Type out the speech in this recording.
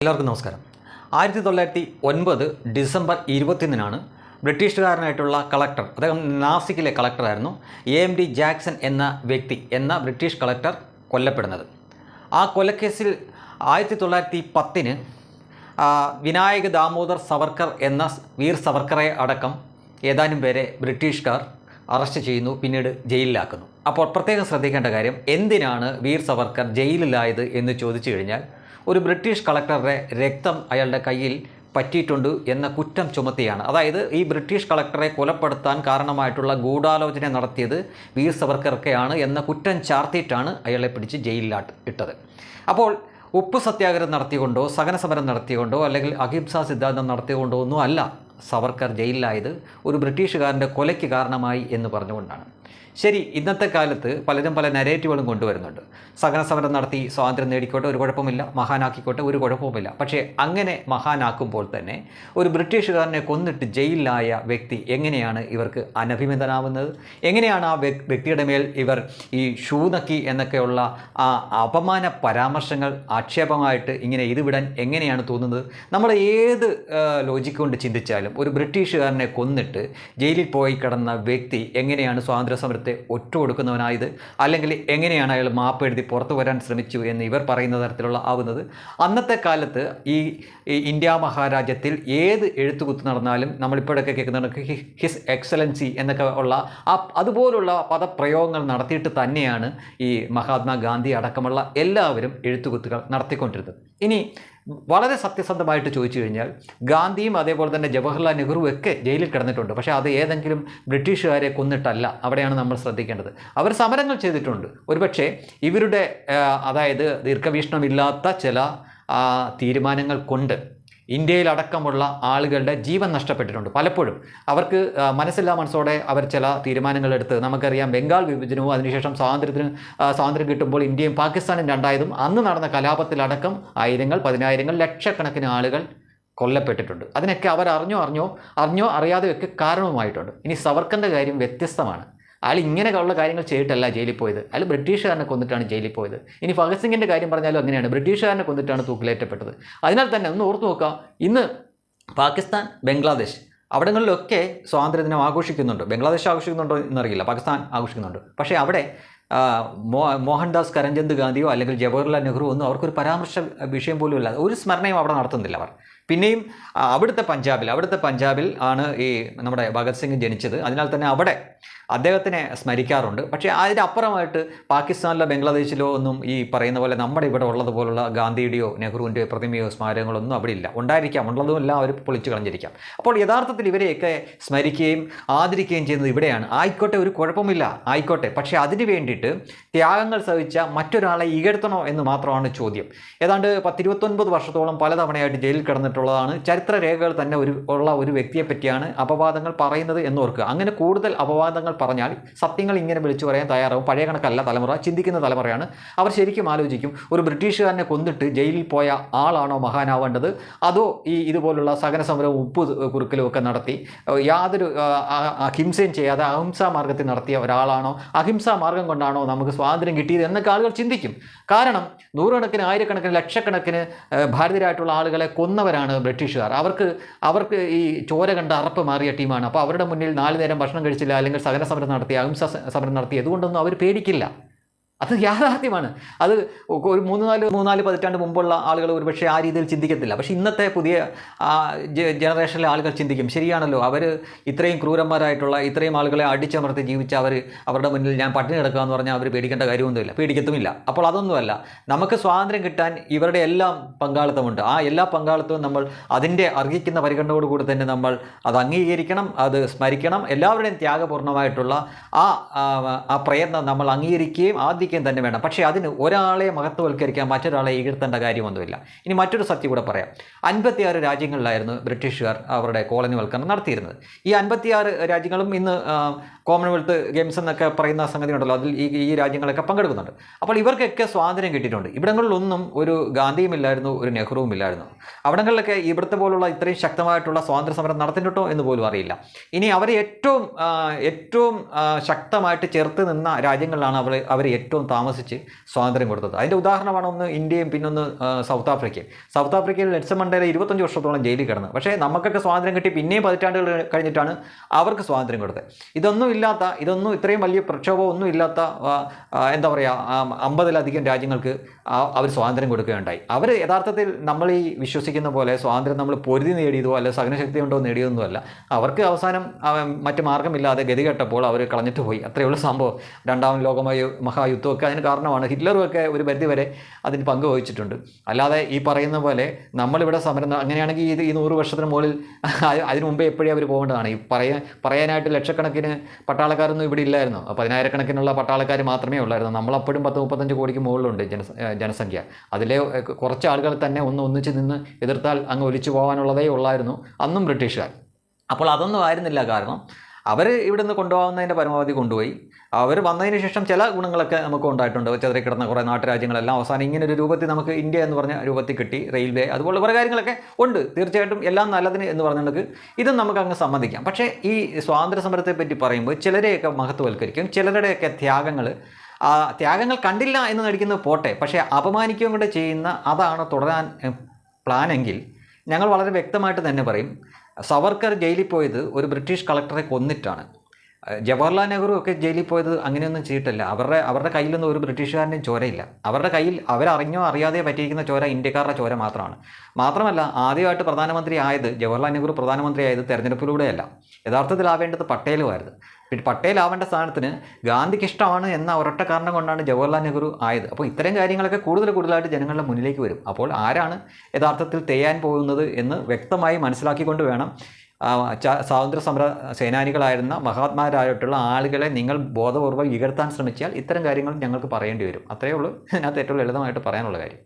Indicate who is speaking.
Speaker 1: എല്ലാവർക്കും നമസ്കാരം. 1909 December 21 ബ്രിട്ടീഷുകാരനായിട്ടുള്ള collector, അദ്ദേഹം നാസിക്കിലെ കളക്ടറായിരുന്നു, AMD ജാക്സൺ എന്ന വ്യക്തി എന്ന ബ്രിട്ടീഷ് കളക്ടർ കൊല്ലപ്പെടുന്നത്. ആ കൊലക്കേസിൽ 1910 വിനായക് ദാമോദർ സവർക്കർ എന്ന വീർ സവർക്കറെ അടക്കം ഏതാനും പേരെ ബ്രിട്ടീഷുകാർ അറസ്റ്റ് ചെയ്യുന്നു, പിന്നീട് ജയിലിലാക്കുന്നു. അപ്പോൾ പ്രത്യേകം ശ്രദ്ധിക്കേണ്ട കാര്യം, എന്തിനാണ് വീർ സവർക്കർ ജയിലിലായത് എന്ന് ചോദിച്ചു കഴിഞ്ഞാൽ, ഒരു ബ്രിട്ടീഷ് കളക്ടറുടെ രക്തം അയാളുടെ കയ്യിൽ പറ്റിയിട്ടുണ്ട് എന്ന കുറ്റം ചുമത്തിയാണ്. അതായത് ഈ ബ്രിട്ടീഷ് കളക്ടറെ കൊലപ്പെടുത്താൻ കാരണമായിട്ടുള്ള ഗൂഢാലോചന നടത്തിയത് വീർ സവർക്കർക്കെയാണ് എന്ന കുറ്റം ചാർത്തിയിട്ടാണ് അയാളെ പിടിച്ച് ജയിലിലാട്ട് ഇട്ടത്. അപ്പോൾ ഉപ്പ് സത്യാഗ്രഹം നടത്തിക്കൊണ്ടോ സഹന സമരം നടത്തിക്കൊണ്ടോ അല്ലെങ്കിൽ അഹിംസാ സിദ്ധാന്തം നടത്തിക്കൊണ്ടോ ഒന്നും അല്ല സവർക്കർ ജയിലിലായത്, ഒരു ബ്രിട്ടീഷുകാരൻ്റെ കൊലയ്ക്ക് കാരണമായി എന്ന് പറഞ്ഞുകൊണ്ടാണ്. ശരി, ഇന്നത്തെ കാലത്ത് പലരും പല നരേറ്റീവുകളും കൊണ്ടുവരുന്നുണ്ട്. സഹന സമരം നടത്തി സ്വാതന്ത്ര്യം നേടിക്കോട്ടെ, ഒരു കുഴപ്പമില്ല, മഹാനാക്കിക്കോട്ടെ, ഒരു കുഴപ്പവുമില്ല. പക്ഷേ അങ്ങനെ മഹാനാക്കുമ്പോൾ തന്നെ ഒരു ബ്രിട്ടീഷുകാരനെ കൊന്നിട്ട് ജയിലിലായ വ്യക്തി എങ്ങനെയാണ് ഇവർക്ക് അനഭിമിതനാവുന്നത്? എങ്ങനെയാണ് ആ വ്യക്തിയുടെ മേൽ ഇവർ ഈ ഷൂനക്കി എന്നൊക്കെയുള്ള ആ അപമാന പരാമർശങ്ങൾ ആക്ഷേപമായിട്ട് ഇങ്ങനെ ഇത് വിടാൻ എങ്ങനെയാണ് തോന്നുന്നത്? നമ്മൾ ഏത് ലോജിക്ക് കൊണ്ട് ചിന്തിച്ചാലും ഒരു ബ്രിട്ടീഷുകാരനെ കൊന്നിട്ട് ജയിലിൽ പോയി കിടന്ന വ്യക്തി എങ്ങനെയാണ് സ്വാതന്ത്ര്യ സമരത്തെ ഒറ്റ കൊടുക്കുന്നവനായത്? അല്ലെങ്കിൽ എങ്ങനെയാണ് അയാൾ മാപ്പ് എഴുതി പുറത്തു വരാൻ ശ്രമിച്ചു എന്ന് ഇവർ പറയുന്ന തരത്തിലുള്ള ആവുന്നത്? അന്നത്തെ കാലത്ത് ഈ ഇന്ത്യ മഹാരാജ്യത്തിൽ ഏത് എഴുത്തുകുത്ത് നടന്നാലും നമ്മളിപ്പോഴൊക്കെ കേൾക്കുന്നുണ്ട് ഹിസ് എക്സലൻസി എന്നൊക്കെ ഉള്ള അതുപോലുള്ള പദപ്രയോഗങ്ങൾ നടത്തിയിട്ട് തന്നെയാണ് ഈ മഹാത്മാഗാന്ധി അടക്കമുള്ള എല്ലാവരും എഴുത്തുകുത്തുകൾ നടത്തിക്കൊണ്ടിരുന്നത്. ഇനി വളരെ സത്യസന്ധമായിട്ട് ചോദിച്ചു കഴിഞ്ഞാൽ, ഗാന്ധിയും അതേപോലെ തന്നെ ജവഹർലാൽ നെഹ്റുവും ഒക്കെ ജയിലിൽ കിടന്നിട്ടുണ്ട്. പക്ഷേ അത് ഏതെങ്കിലും ബ്രിട്ടീഷുകാരെ കൊന്നിട്ടല്ല. അവിടെയാണ് നമ്മൾ ശ്രദ്ധിക്കേണ്ടത്. അവർ സമരങ്ങൾ ചെയ്തിട്ടുണ്ട്. ഒരുപക്ഷെ ഇവരുടെ അതായത് ദീർഘവീക്ഷണമില്ലാത്ത ചില തീരുമാനങ്ങൾ കൊണ്ട് ഇന്ത്യയിലടക്കമുള്ള ആളുകളുടെ ജീവൻ നഷ്ടപ്പെട്ടിട്ടുണ്ട്. പലപ്പോഴും അവർക്ക് മനസ്സില്ലാ മനസ്സോടെ അവർ ചില തീരുമാനങ്ങളെടുത്ത്, നമുക്കറിയാം ബംഗാൾ വിഭജനവും അതിനുശേഷം സ്വാതന്ത്ര്യം കിട്ടുമ്പോൾ ഇന്ത്യയും പാകിസ്ഥാനും രണ്ടായതും അന്ന് നടന്ന കലാപത്തിലടക്കം ആയിരങ്ങൾ, പതിനായിരങ്ങൾ, ലക്ഷക്കണക്കിന് ആളുകൾ കൊല്ലപ്പെട്ടിട്ടുണ്ട്. അതിനൊക്കെ അവർ അറിഞ്ഞോ അറിയാതെയൊക്കെ കാരണവുമായിട്ടുണ്ട്. ഇനി സവർക്കറിൻ്റെ കാര്യം വ്യത്യസ്തമാണ്. അയാൾ ഇങ്ങനെയുള്ള കാര്യങ്ങൾ ചെയ്തിട്ടല്ല ജയിലിൽ പോയത്, അയാൾ ബ്രിട്ടീഷുകാരനെ കൊന്നിട്ടാണ് ജയിലിൽ പോയത്. ഇനി ഭഗത് സിംഗിൻ്റെ കാര്യം പറഞ്ഞാലും അങ്ങനെയാണ്, ബ്രിട്ടീഷുകാരനെ കൊന്നിട്ടാണ് തൂക്കിലേറ്റപ്പെട്ടത്. അതിനാൽ തന്നെ ഒന്ന് ഓർത്ത് നോക്കുക, ഇന്ന് പാകിസ്ഥാൻ, ബംഗ്ലാദേശ് അവിടങ്ങളിലൊക്കെ സ്വാതന്ത്ര്യദിനം ആഘോഷിക്കുന്നുണ്ട്. ബംഗ്ലാദേശ് ആഘോഷിക്കുന്നുണ്ടോ എന്നറിയില്ല, പാകിസ്ഥാൻ ആഘോഷിക്കുന്നുണ്ട്. പക്ഷേ അവിടെ മോഹൻദാസ് കരംചന്ദ് ഗാന്ധിയോ അല്ലെങ്കിൽ ജവഹർലാൽ നെഹ്റു ഒന്നും അവർക്കൊരു പരാമർശ വിഷയം പോലും ഇല്ല, ഒരു സ്മരണയും അവിടെ നടത്തുന്നില്ല അവർ. പിന്നെയും അവിടുത്തെ പഞ്ചാബിൽ ആണ് ഈ നമ്മുടെ ഭഗത് സിംഗ് ജനിച്ചത്. അതിനാൽ തന്നെ അവിടെ അദ്ദേഹത്തിനെ സ്മരിക്കാറുണ്ട്. പക്ഷേ അതിനപ്പുറമായിട്ട് പാകിസ്ഥാനിലോ ബംഗ്ലാദേശിലോ ഒന്നും ഈ പറയുന്ന പോലെ നമ്മുടെ ഇവിടെ ഉള്ളതുപോലുള്ള ഗാന്ധിയുടെയോ നെഹ്റുവിൻ്റെയോ പ്രതിമയോ സ്മാരകങ്ങളൊന്നും അവിടെ ഇല്ല. ഉണ്ടായിരിക്കാം, ഉള്ളതുമെല്ലാം അവർ പൊളിച്ചു കളഞ്ഞിരിക്കാം. അപ്പോൾ യഥാർത്ഥത്തിൽ ഇവരെയൊക്കെ സ്മരിക്കുകയും ആദരിക്കുകയും ചെയ്യുന്നത് ഇവിടെയാണ്. ആയിക്കോട്ടെ, ഒരു കുഴപ്പമില്ല, ആയിക്കോട്ടെ. പക്ഷേ അതിന് വേണ്ടിയിട്ട് ത്യാഗങ്ങൾ സഹിച്ച മറ്റൊരാളെ ഇകഴ്ത്തണോ എന്ന് മാത്രമാണ് ചോദ്യം. ഏതാണ്ട് 10-29 വർഷത്തോളം പലതവണയായിട്ട് ജയിലിൽ കിടന്നിട്ടുള്ളതാണ്. ചരിത്രരേഖകൾ തന്നെ ഉള്ള ഒരു വ്യക്തിയെ പറ്റിയാണ് അപവാദങ്ങൾ പറയുന്നത് എന്നോർക്കുക. അങ്ങനെ കൂടുതൽ അപവാദങ്ങൾ പറഞ്ഞാൽ സത്യങ്ങൾ ഇങ്ങനെ വിളിച്ചു പറയാൻ തയ്യാറാവും. പഴയ കണക്കല്ല തലമുറ, ചിന്തിക്കുന്ന തലമുറയാണ്. അവർ ശരിക്കും ആലോചിക്കും, ഒരു ബ്രിട്ടീഷുകാരനെ കൊന്നിട്ട് ജയിലിൽ പോയ ആളാണോ മഹാനാവേണ്ടത്, അതോ ഈ ഇതുപോലുള്ള സഹന സമരവും ഉപ്പ് കുറുക്കലും ഒക്കെ നടത്തി യാതൊരു അഹിംസയും ചെയ്യാതെ അഹിംസാ മാർഗത്തിൽ നടത്തിയ ഒരാളാണോ, അഹിംസാ മാർഗം കൊണ്ടാണോ നമുക്ക് സ്വാതന്ത്ര്യം കിട്ടിയത് എന്നൊക്കെ ആളുകൾ ചിന്തിക്കും. കാരണം നൂറുകണക്കിന്, ആയിരക്കണക്കിന്, ലക്ഷക്കണക്കിന് ഭാരതീയരായിട്ടുള്ള ആളുകളെ കൊന്നവരാണ് ബ്രിട്ടീഷുകാർ. അവർക്ക് ഈ ചോര കണ്ട അറപ്പ് മാറിയ ടീമാണ്. അപ്പോൾ അവരുടെ മുന്നിൽ 4 നേരം ഭക്ഷണം കഴിച്ചില്ല, അല്ലെങ്കിൽ സഹന സമരം നടത്തി, അഹിംസ സമരം നടത്തി, അതുകൊണ്ടൊന്നും അവർ പേടിക്കില്ല. അത് യാഥാർത്ഥ്യമാണ്. അത് ഒരു 3-4 പതിറ്റാണ്ട് മുമ്പുള്ള ആളുകൾ ഒരുപക്ഷെ ആ രീതിയിൽ ചിന്തിക്കത്തില്ല. പക്ഷേ ഇന്നത്തെ പുതിയ ജനറേഷനിലെ ആളുകൾ ചിന്തിക്കും, ശരിയാണല്ലോ, അവർ ഇത്രയും ക്രൂരന്മാരായിട്ടുള്ള ഇത്രയും ആളുകളെ അടിച്ചമർത്തി ജീവിച്ച അവരുടെ മുന്നിൽ ഞാൻ പട്ടിണി കിടക്കുക എന്ന് പറഞ്ഞാൽ അവർ പേടിക്കേണ്ട കാര്യമൊന്നുമില്ല, പേടിക്കത്തുമില്ല. അപ്പോൾ അതൊന്നുമല്ല, നമുക്ക് സ്വാതന്ത്ര്യം കിട്ടാൻ ഇവരുടെ എല്ലാം പങ്കാളിത്തമുണ്ട്. ആ എല്ലാ പങ്കാളിത്തവും നമ്മൾ അതിൻ്റെ അർഹിക്കുന്ന പരിഗണനയോടുകൂടി തന്നെ നമ്മൾ അത് അംഗീകരിക്കണം, അത് സ്മരിക്കണം. എല്ലാവരുടെയും ത്യാഗപൂർണ്ണമായിട്ടുള്ള ആ പ്രയത്നം നമ്മൾ അംഗീകരിക്കുകയും ആദ്യം തന്നെ വേണം. പക്ഷേ അതിന് ഒരാളെ മഹത്വവൽക്കരിക്കാൻ മറ്റൊരാളെ ഈഴ്ത്തേണ്ട കാര്യമൊന്നുമില്ല. ഇനി മറ്റൊരു സത്യം കൂടെ പറയാം. 56 രാജ്യങ്ങളിലായിരുന്നു ബ്രിട്ടീഷുകാർ അവരുടെ കോളനിവൽക്കരണം നടത്തിയിരുന്നത്. ഈ 56 രാജ്യങ്ങളും ഇന്ന് കോമൺവെൽത്ത് ഗെയിംസ് എന്നൊക്കെ പറയുന്ന സംഗതി ഉണ്ടല്ലോ, അതിൽ ഈ രാജ്യങ്ങളൊക്കെ പങ്കെടുക്കുന്നുണ്ട്. അപ്പോൾ ഇവർക്കൊക്കെ സ്വാതന്ത്ര്യം കിട്ടിയിട്ടുണ്ട്. ഇവിടങ്ങളിലൊന്നും ഒരു ഗാന്ധിയും ഇല്ലായിരുന്നു, ഒരു നെഹ്റുവും ഇല്ലായിരുന്നു. അവിടങ്ങളിലൊക്കെ ഇവിടുത്തെ പോലുള്ള ഇത്രയും ശക്തമായിട്ടുള്ള സ്വാതന്ത്ര്യ സമരം നടത്തിയിട്ടുണ്ടോ എന്ന് പോലും അറിയില്ല. ഇനി അവരെ ഏറ്റവും ശക്തമായിട്ട് ചേർത്ത് നിന്ന രാജ്യങ്ങളിലാണ് അവർ ഏറ്റവും താമസിച്ച് സ്വാതന്ത്ര്യം കൊടുത്തത്. അതിൻ്റെ ഉദാഹരണമാണ് ഒന്ന് ഇന്ത്യയും പിന്നൊന്ന് സൗത്ത് ആഫ്രിക്കയും. സൗത്ത് ആഫ്രിക്കയിൽ നെൽസൺ മണ്ടേല 25 വർഷത്തോളം ജയിലിൽ കിടന്നു. പക്ഷേ നമുക്കൊക്കെ സ്വാതന്ത്ര്യം കിട്ടി പിന്നെയും പതിറ്റാണ്ടുകൾ കഴിഞ്ഞിട്ടാണ് അവർക്ക് സ്വാതന്ത്ര്യം കൊടുത്തത്. ഇതൊന്നും ഇത്രയും വലിയ പ്രക്ഷോഭമൊന്നും ഇല്ലാത്ത എന്താ പറയുക 50-ലധികം രാജ്യങ്ങൾക്ക് അവർ സ്വാതന്ത്ര്യം കൊടുക്കുകയുണ്ടായി. അവർ യഥാർത്ഥത്തിൽ നമ്മൾ ഈ വിശ്വസിക്കുന്ന പോലെ സ്വാതന്ത്ര്യം നമ്മൾ പൊരുതി നേടിയതോ അല്ല സഹനശക്തി കൊണ്ടോ നേടിയതൊന്നുമല്ല. അവർക്ക് അവസാനം മറ്റു മാർഗ്ഗമില്ലാതെ ഗതികെട്ടപ്പോൾ അവർ കളഞ്ഞിട്ട് പോയി. അത്രയുള്ള സംഭവം. രണ്ടാം മഹായുദ്ധമൊക്കെ അതിന് കാരണമാണ്. ഹിറ്റ്ലറുമൊക്കെ ഒരു പരിധിവരെ അതിന് പങ്ക് വഹിച്ചിട്ടുണ്ട്. അല്ലാതെ ഈ പറയുന്ന പോലെ നമ്മളിവിടെ സമരം അങ്ങനെയാണെങ്കിൽ ഈ 100 വർഷത്തിന് മുകളിൽ അതിനു മുമ്പേ എപ്പോഴും അവർ പോകേണ്ടതാണ്. ഈ പറയാനായിട്ട് ലക്ഷക്കണക്കിന് പട്ടാളക്കാരൊന്നും ഇവിടെ ഇല്ലായിരുന്നു. 10,000-കണക്കിനുള്ള പട്ടാളക്കാർ മാത്രമേ ഉള്ളായിരുന്നു. നമ്മളപ്പോഴും 10-35 കോടിക്ക് മുകളിലുണ്ട് ജനസംഖ്യ. അതിലെ കുറച്ച് ആളുകൾ തന്നെ ഒന്നിച്ച് നിന്ന് എതിർത്താൽ അങ്ങ് ഒലിച്ചു പോകാനുള്ളതേ ഉള്ളായിരുന്നു അന്നും ബ്രിട്ടീഷുകാർ. അപ്പോൾ അതൊന്നും ആയിരുന്നില്ല കാരണം. അവർ ഇവിടുന്ന് കൊണ്ടുപോകുന്നതിൻ്റെ പരമാവധി കൊണ്ടുപോയി. അവർ വന്നതിന് ശേഷം ചില ഗുണങ്ങളൊക്കെ നമുക്ക് ഉണ്ടായിട്ടുണ്ട്. ചിതറിക്കിടന്ന കുറേ നാട്ടുരാജ്യങ്ങളെല്ലാം അവസാനം ഇങ്ങനൊരു രൂപത്തിൽ നമുക്ക് ഇന്ത്യ എന്ന് പറഞ്ഞ രൂപത്തിൽ കിട്ടി. റെയിൽവേ അതുപോലെ കുറേ കാര്യങ്ങളൊക്കെ ഉണ്ട്. തീർച്ചയായിട്ടും എല്ലാം നല്ലതിന് എന്ന് പറഞ്ഞിട്ട് ഇതും നമുക്ക് അങ്ങ് സമ്മതിക്കാം. പക്ഷേ ഈ സ്വാതന്ത്ര്യ സമരത്തെ പറ്റി പറയുമ്പോൾ ചിലരെയൊക്കെ മഹത്വവൽക്കരിക്കും. ചിലരുടെയൊക്കെ ത്യാഗങ്ങൾ കണ്ടില്ല എന്ന് നടിക്കുന്നത് പോട്ടെ, പക്ഷേ അപമാനിക്കുകയും കൂടെ ചെയ്യുന്ന അതാണ് തുടരാൻ പ്ലാനെങ്കിൽ ഞങ്ങൾ വളരെ വ്യക്തമായിട്ട് തന്നെ പറയും. സവർക്കർ ജയിലിൽ പോയത് ഒരു ബ്രിട്ടീഷ് കളക്ടറെ കൊന്നിട്ടാണ്. ജവഹർലാൽ നെഹ്റു ഒക്കെ ജയിലിൽ പോയത് അങ്ങനെയൊന്നും ചെയ്തിട്ടില്ല. അവരുടെ കയ്യിലൊന്നും ഒരു ബ്രിട്ടീഷുകാരൻ്റെയും ചോരയില്ല. അവരുടെ കയ്യിൽ അവരറിഞ്ഞോ അറിയാതെയോ പറ്റിയിരിക്കുന്ന ചോര ഇന്ത്യക്കാരുടെ ചോര മാത്രമാണ്. മാത്രമല്ല ആദ്യമായിട്ട് പ്രധാനമന്ത്രി ആയത് ജവഹർലാൽ നെഹ്റു പ്രധാനമന്ത്രി ആയത് തെരഞ്ഞെടുപ്പിലൂടെയല്ല. യഥാർത്ഥത്തിൽ ആവേണ്ടത് പട്ടേലുമായിരുന്നു. പിന്നെ പട്ടേൽ ആവേണ്ട സ്ഥാനത്തിന് ഗാന്ധിക്ക് ഇഷ്ടമാണ് എന്ന ഒരൊറ്റ കാരണം കൊണ്ടാണ് ജവഹർലാൽ നെഹ്റു ആയത്. അപ്പോൾ ഇത്തരം കാര്യങ്ങളൊക്കെ കൂടുതലായിട്ട് ജനങ്ങളുടെ മുന്നിലേക്ക് വരും. അപ്പോൾ ആരാണ് യഥാർത്ഥത്തിൽ തെയ്യാൻ പോകുന്നത് എന്ന് വ്യക്തമായി മനസ്സിലാക്കിക്കൊണ്ട് വേണം സ്വാതന്ത്ര്യ സമര സേനാനികളായിരുന്ന മഹാത്മാരായിട്ടുള്ള ആളുകളെ നിങ്ങൾ ബോധപൂർവ്വം ഇകഴ്ത്താൻ ശ്രമിച്ചാൽ ഇത്തരം കാര്യങ്ങൾ ഞങ്ങൾക്ക് പറയേണ്ടി വരും. അത്രയേ ഉള്ളൂ ഇതിനകത്ത് ഏറ്റവും ലളിതമായിട്ട് പറയാനുള്ള കാര്യം.